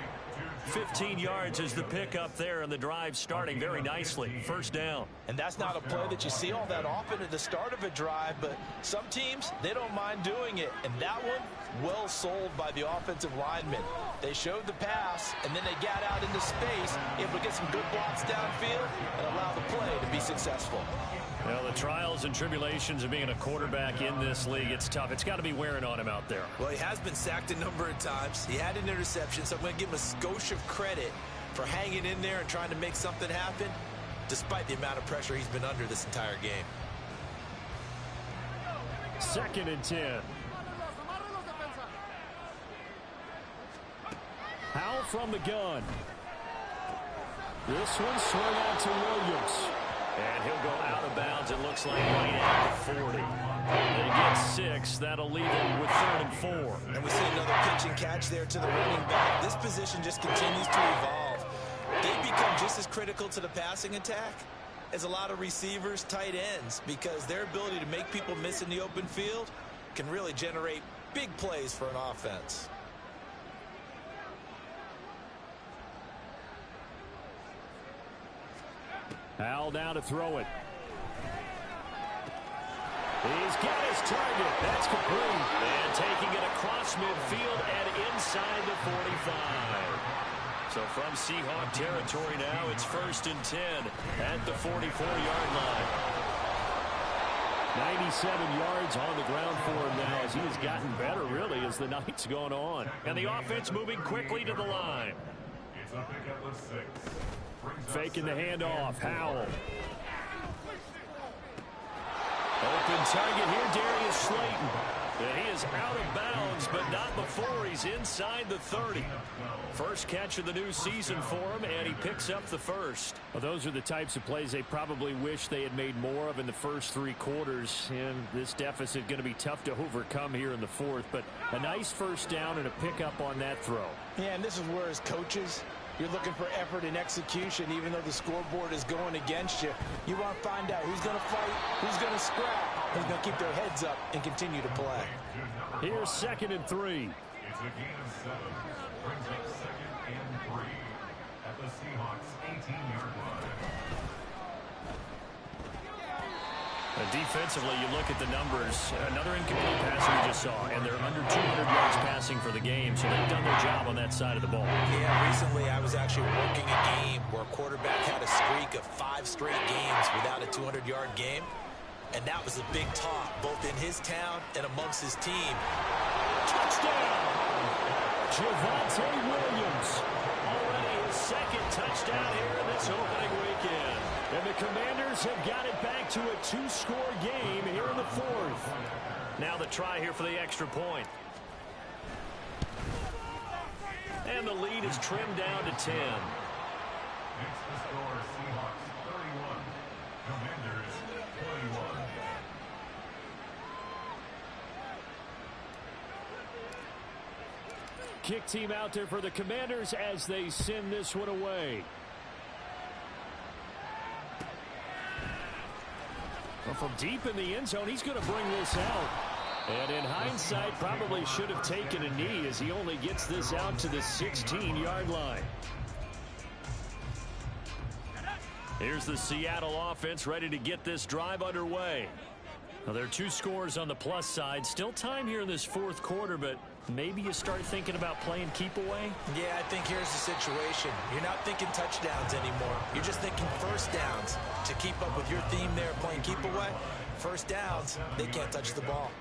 15 yards is the pickup there, and the drive starting very nicely. First down. And that's not a play that you see all that often at the start of a drive, but some teams, they don't mind doing it. And that one, well sold by the offensive lineman. They showed the pass, and then they got out into space, able to get some good blocks downfield and allow the play to be successful. Well, the trials and tribulations of being a quarterback in this league, it's tough. It's got to be wearing on him out there. Well, he has been sacked a number of times. He had an interception, so I'm going to give him a skosh of credit for hanging in there and trying to make something happen, despite the amount of pressure he's been under this entire game. 2nd and 10. Howell from the gun. This one swung out to Williams. And he'll go out of bounds, it looks like, right at the 40. They get 6. That'll leave them with 3rd and 4. And we see another pitch and catch there to the running back. This position just continues to evolve. They become just as critical to the passing attack as a lot of receivers, tight ends, because their ability to make people miss in the open field can really generate big plays for an offense. Howell now to throw it. He's got his target. That's complete. And taking it across midfield and inside the 45. So from Seahawk territory now, it's 1st and 10 at the 44-yard line. 97 yards on the ground for him now as he has gotten better, really, as the night's gone on. And the offense moving quickly to the line. It's a pickup of 6. Faking the handoff. Howell. Open target here, Darius Slayton. And he is out of bounds, but not before he's inside the 30. First catch of the new season for him, and he picks up the first. Well, those are the types of plays they probably wish they had made more of in the first 3 quarters. And this deficit going to be tough to overcome here in the 4th. But a nice first down and a pickup on that throw. Yeah, and this is where as coaches, you're looking for effort and execution, even though the scoreboard is going against you. You want to find out who's going to fight, who's going to scrap, who's going to keep their heads up and continue to play. Here's 2nd and 3. It's a gain of 7. Brings up 2nd and 3 at the Seahawks 18-yard line. And defensively, you look at the numbers. Another incomplete pass we just saw, and they're under 200 yards passing for the game, so they've done their job on that side of the ball. Yeah, recently I was actually working a game where a quarterback had a streak of 5 straight games without a 200-yard game, and that was a big talk, both in his town and amongst his team. Touchdown! Javonte Williams. Already his 2nd touchdown here in this opening weekend. And the Commanders have got it back to a 2-score game here in the 4th. Now the try here for the extra point. And the lead is trimmed down to 10. It's the score, Seahawks 31, Commanders 21. Kick team out there for the Commanders as they send this one away. Well, from deep in the end zone, he's going to bring this out. And in hindsight, probably should have taken a knee as he only gets this out to the 16-yard line. Here's the Seattle offense ready to get this drive underway. Now, there are 2 scores on the plus side. Still time here in this 4th quarter, but maybe you start thinking about playing keep away? Yeah, I think here's the situation. You're not thinking touchdowns anymore. You're just thinking first downs. To keep up with your theme there, playing keep away, first downs, they can't touch the ball.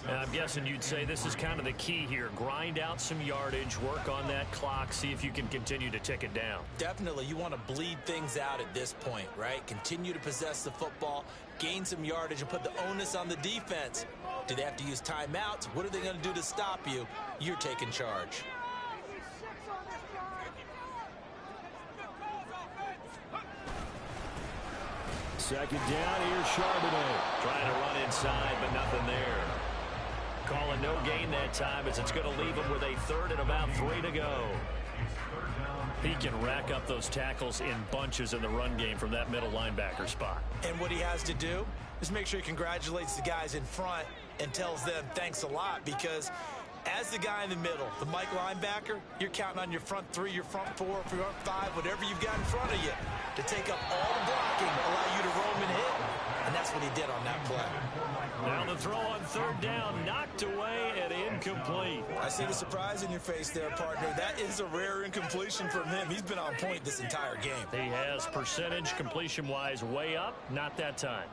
And I'm guessing you'd say this is kind of the key here. Grind out some yardage, work on that clock, see if you can continue to tick it down. Definitely, you want to bleed things out at this point, right? Continue to possess the football, gain some yardage, and put the onus on the defense Do they have to use timeouts? What are they going to do to stop you? You're taking charge. Second down, here's Charbonnet. Trying to run inside, but nothing there. Calling no gain that time as it's going to leave him with a third and about 3 to go. He can rack up those tackles in bunches in the run game from that middle linebacker spot. And what he has to do is make sure he congratulates the guys in front and tells them thanks a lot, because as the guy in the middle, the Mike linebacker, you're counting on your front 3, your front 4, your front 5, whatever you've got in front of you to take up all the blocking, allow you to roam and hit. And that's what he did on that play. Now the throw on third down, knocked away and incomplete. I see the surprise in your face there, partner. That is a rare incompletion from him. He's been on point this entire game. He has percentage completion-wise way up, not that time.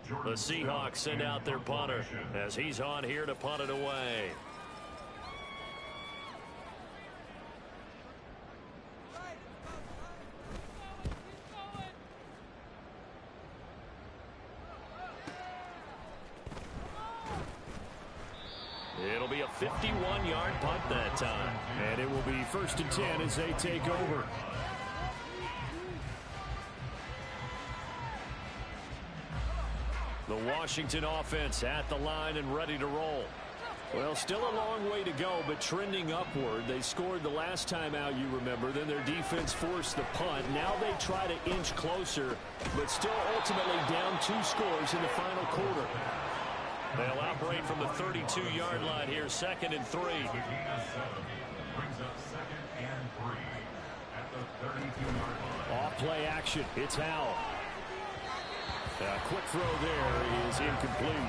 The Seahawks send out their punter as he's on here to punt it away. It'll be a 51-yard punt that time. And it will be 1st and 10 as they take over. The Washington offense at the line and ready to roll. Well, still a long way to go, but trending upward. They scored the last time out, you remember. Then their defense forced the punt. Now they try to inch closer, but still ultimately down 2 scores in the final quarter. They'll operate from the 32-yard line here, 2nd and 3. Brings up 2nd and 3 at the 32-yard line. Off play action. It's Howell. A quick throw there is incomplete.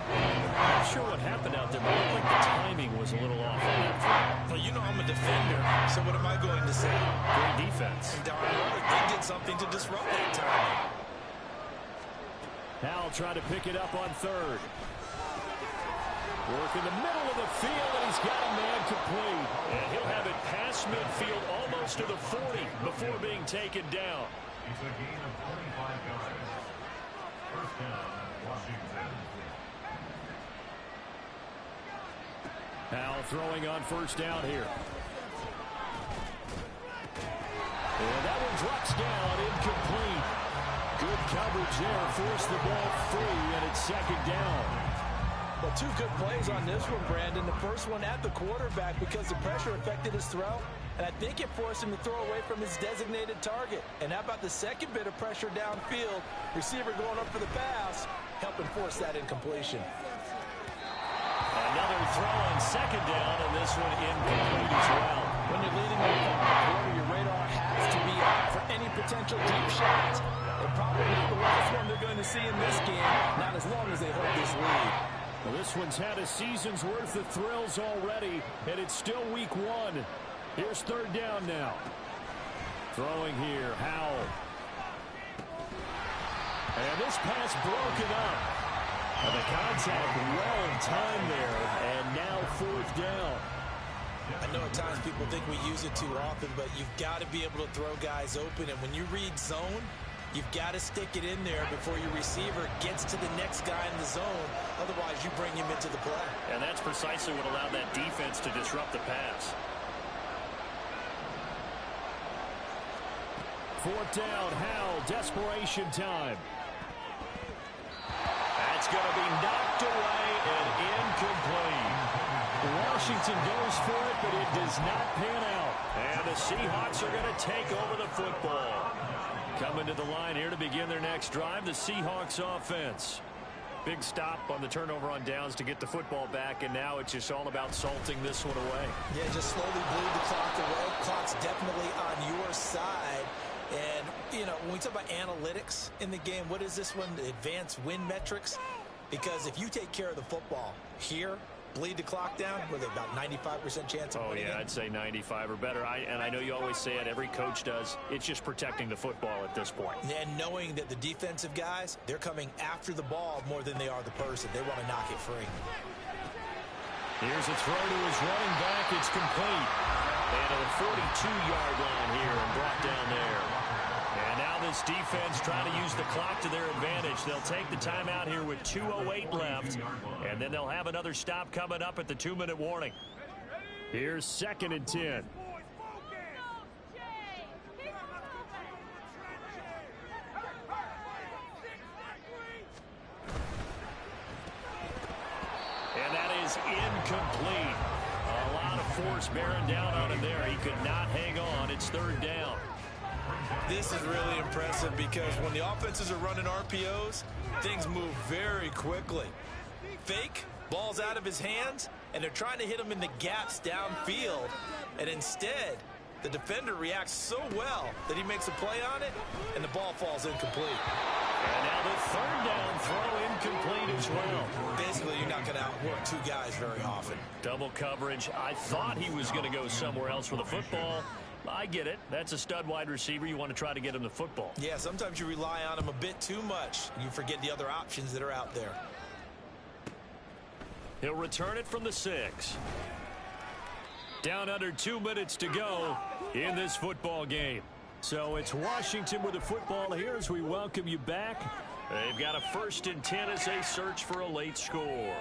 Not sure what happened out there, but it looked like the timing was a little off on that throw. Well, you know I'm a defender, so what am I going to say? Great defense. And darn right, they did something to disrupt that timing. Howell trying to pick it up on third. Work in the middle of the field, and he's got a man complete. And he'll have it past midfield almost to the 40 before being taken down. It's a gain of 25 yards. First down, Washington. Howell throwing on first down here. And that one drops down, incomplete. Good coverage there, forced the ball free, and it's 2nd down. Well, 2 good plays on this one, Brandon. The first one at the quarterback because the pressure affected his throw, and I think it forced him to throw away from his designated target. And how about the second bit of pressure downfield? Receiver going up for the pass, helping force that incompletion. Another throw on 2nd down, and this one incomplete as well. When you're leading in the final quarter, your radar has to be up for any potential deep shots. And probably not the last one they're going to see in this game, not as long as they hold this lead. Well, this one's had a season's worth of thrills already, and it's still week 1. Here's 3rd down now. Throwing here, Howell. And this pass broken up. And the contact well in time there, and now 4th down. I know at times people think we use it too often, but you've got to be able to throw guys open. And when you read zone, you've got to stick it in there before your receiver gets to the next guy in the zone. Otherwise, you bring him into the play. And that's precisely what allowed that defense to disrupt the pass. 4th down, Howell, desperation time. That's going to be knocked away and incomplete. Washington goes for it, but it does not pan out. And the Seahawks are going to take over the football. Coming to the line here to begin their next drive, the Seahawks offense. Big stop on the turnover on downs to get the football back, and now it's just all about salting this one away. Yeah, just slowly bleed the clock away. Clock's definitely on your side. And, you know, when we talk about analytics in the game, what is this one? The advanced win metrics? Because if you take care of the football here, bleed the clock down, with about 95% chance of winning. Oh, yeah, I'd say 95 or better. And I know you always say it, every coach does. It's just protecting the football at this point. And knowing that the defensive guys, they're coming after the ball more than they are the person. They want to knock it free. Here's a throw to his running back. It's complete. And to the 42-yard line here and brought down there. And now this defense trying to use the clock to their advantage. They'll take the timeout here with 2:08 left, and then they'll have another stop coming up at the 2-minute warning. Here's 2nd and 10. And that is incomplete. A lot of force bearing down on him there. He could not hang on. It's 3rd down. This is really impressive because when the offenses are running RPOs, things move very quickly. Fake, ball's out of his hands, and they're trying to hit him in the gaps downfield. And instead, the defender reacts so well that he makes a play on it, and the ball falls incomplete. And now the 3rd down throw incomplete as well. Basically, you're not going to outwork 2 guys very often. Double coverage. I thought he was going to go somewhere else with the football. I get it. That's a stud wide receiver. You want to try to get him the football. Yeah, sometimes you rely on him a bit too much. You forget the other options that are out there. He'll return it from the 6. Down under 2 minutes to go in this football game. So it's Washington with the football here as we welcome you back. They've got a 1st and 10 as they search for a late score.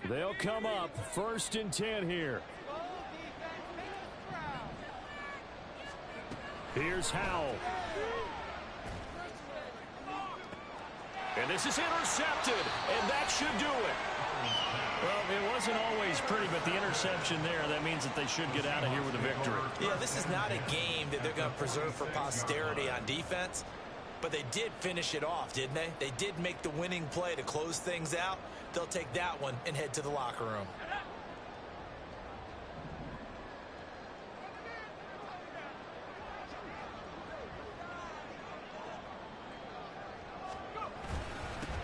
They'll come up 1st and 10 here. Here's Howell. And this is intercepted, and that should do it. Well, it wasn't always pretty, but the interception there, that means that they should get out of here with a victory. Yeah, this is not a game that they're going to preserve for posterity on defense, but they did finish it off, didn't they? They did make the winning play to close things out. They'll take that one and head to the locker room.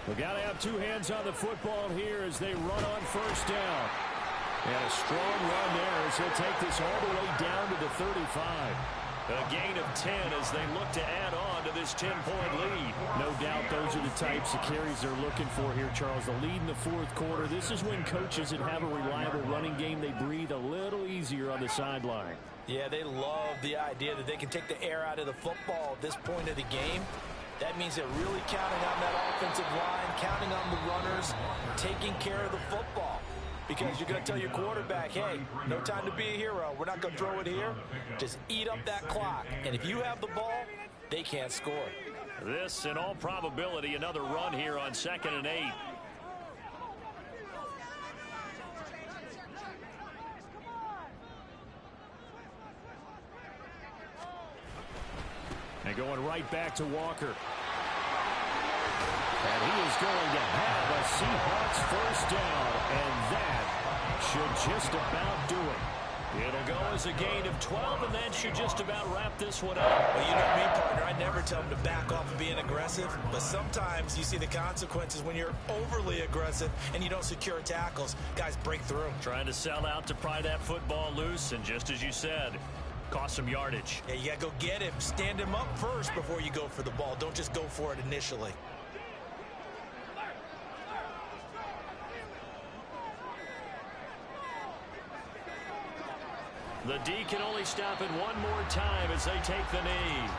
We've got to have 2 hands on the football here as they run on 1st down. And a strong run there as he'll take this all the way down to the 35. A gain of 10 as they look to add on to this 10-point lead. No doubt those are the types of carries they're looking for here, Charles. The lead in the 4th quarter. This is when coaches that have a reliable running game, they breathe a little easier on the sideline. Yeah, they love the idea that they can take the air out of the football at this point of the game. That means they're really counting on that offensive line, counting on the runners, taking care of the football. Because you're going to tell your quarterback, hey, no time to be a hero. We're not going to throw it here. Just eat up that clock. And if you have the ball, they can't score. This, in all probability, another run here on 2nd and 8. And going right back to Walker. And he is going to have a Seahawks 1st down. And that should just about do it. It'll go as a gain of 12, and that should just about wrap this one up. Well, you know me, partner. I never tell them to back off of being aggressive. But sometimes you see the consequences when you're overly aggressive and you don't secure tackles. Guys break through. Trying to sell out to pry that football loose, and just as you said, cost some yardage. Yeah, you got to go get him. Stand him up first before you go for the ball. Don't just go for it initially. The D can only stop it one more time as they take the knee.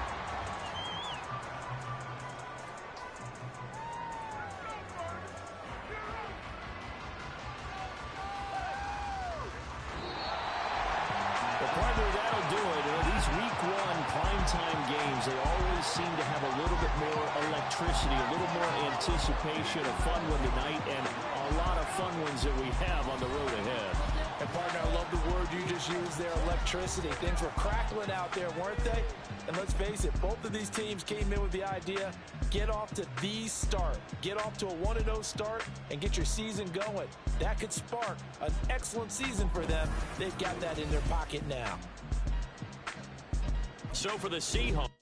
Week 1 primetime games, they always seem to have a little bit more electricity, a little more anticipation, a fun one tonight, and a lot of fun ones that we have on the road ahead. And, partner, I love the word you just used there, electricity. Things were crackling out there, weren't they? And let's face it, both of these teams came in with the idea, get off to the start. Get off to a 1-0 start and get your season going. That could spark an excellent season for them. They've got that in their pocket now. So for the Seahawks.